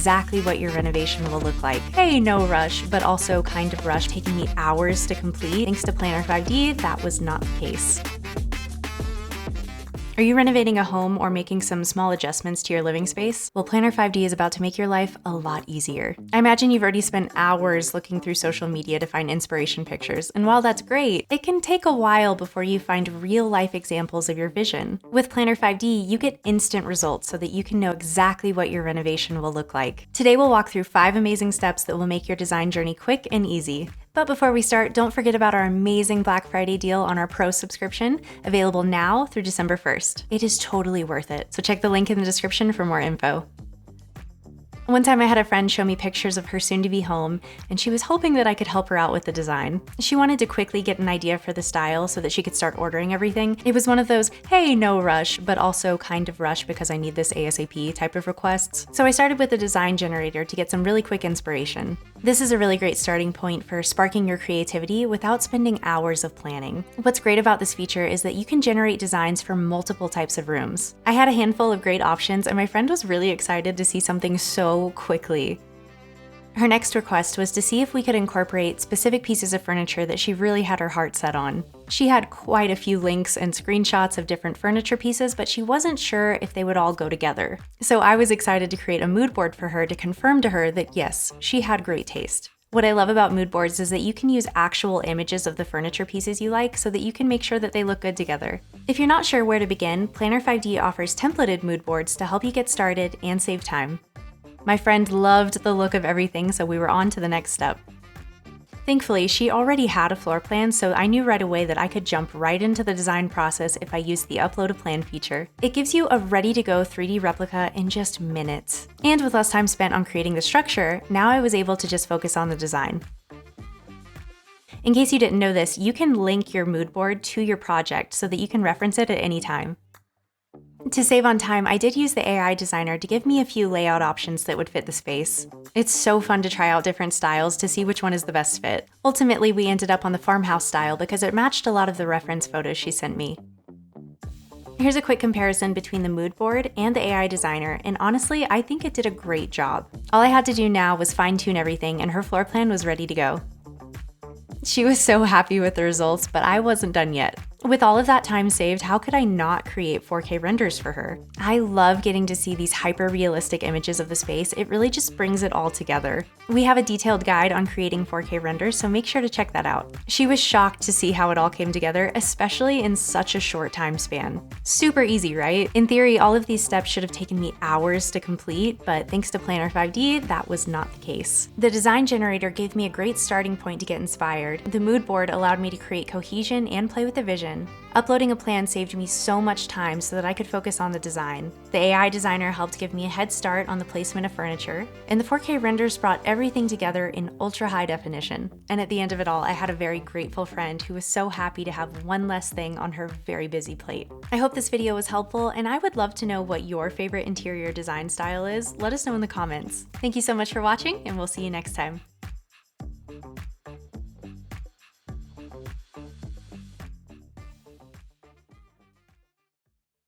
exactly what your renovation will look like. Hey, no rush, but also kind of rush, taking me hours to complete. Thanks to Planner 5D, that was not the case. Are you renovating a home or making some small adjustments to your living space? Well, Planner 5D is about to make your life a lot easier. I imagine you've already spent hours looking through social media to find inspiration pictures, and while that's great, it can take a while before you find real-life examples of your vision. With Planner 5D, you get instant results so that you can know exactly what your renovation will look like. Today, we'll walk through 5 amazing steps that will make your design journey quick and easy. But before we start, don't forget about our amazing Black Friday deal on our Pro subscription, available now through December 1st. It is totally worth it, so check the link in the description for more info. One time I had a friend show me pictures of her soon-to-be home, and she was hoping that I could help her out with the design. She wanted to quickly get an idea for the style so that she could start ordering everything. It was one of those, hey, no rush, but also kind of rush because I need this ASAP type of requests. So I started with the design generator to get some really quick inspiration. This is a really great starting point for sparking your creativity without spending hours of planning. What's great about this feature is that you can generate designs for multiple types of rooms. I had a handful of great options, and my friend was really excited to see something so quickly. Her next request was to see if we could incorporate specific pieces of furniture that she really had her heart set on. She had quite a few links and screenshots of different furniture pieces, but she wasn't sure if they would all go together. So I was excited to create a mood board for her to confirm to her that yes, she had great taste. What I love about mood boards is that you can use actual images of the furniture pieces you like so that you can make sure that they look good together. If you're not sure where to begin, Planner 5D offers templated mood boards to help you get started and save time. My friend loved the look of everything, so we were on to the next step. Thankfully, she already had a floor plan, so I knew right away that I could jump right into the design process if I used the Upload a Plan feature. It gives you a ready-to-go 3D replica in just minutes. And with less time spent on creating the structure, now I was able to just focus on the design. In case you didn't know this, you can link your mood board to your project so that you can reference it at any time. To save on time, I did use the AI designer to give me a few layout options that would fit the space. It's so fun to try out different styles to see which one is the best fit. Ultimately, we ended up on the farmhouse style because it matched a lot of the reference photos she sent me. Here's a quick comparison between the mood board and the AI designer, and honestly, I think it did a great job. All I had to do now was fine-tune everything, and her floor plan was ready to go. She was so happy with the results, but I wasn't done yet. With all of that time saved, how could I not create 4K renders for her? I love getting to see these hyper-realistic images of the space. It really just brings it all together. We have a detailed guide on creating 4K renders, so make sure to check that out. She was shocked to see how it all came together, especially in such a short time span. Super easy, right? In theory, all of these steps should have taken me hours to complete, but thanks to Planner 5D, that was not the case. The design generator gave me a great starting point to get inspired. The mood board allowed me to create cohesion and play with the vision. Uploading a plan saved me so much time so that I could focus on the design. The AI designer helped give me a head start on the placement of furniture, and the 4K renders brought everything together in ultra high definition. And at the end of it all, I had a very grateful friend who was so happy to have one less thing on her very busy plate. I hope this video was helpful, and I would love to know what your favorite interior design style is. Let us know in the comments. Thank you so much for watching, and we'll see you next time.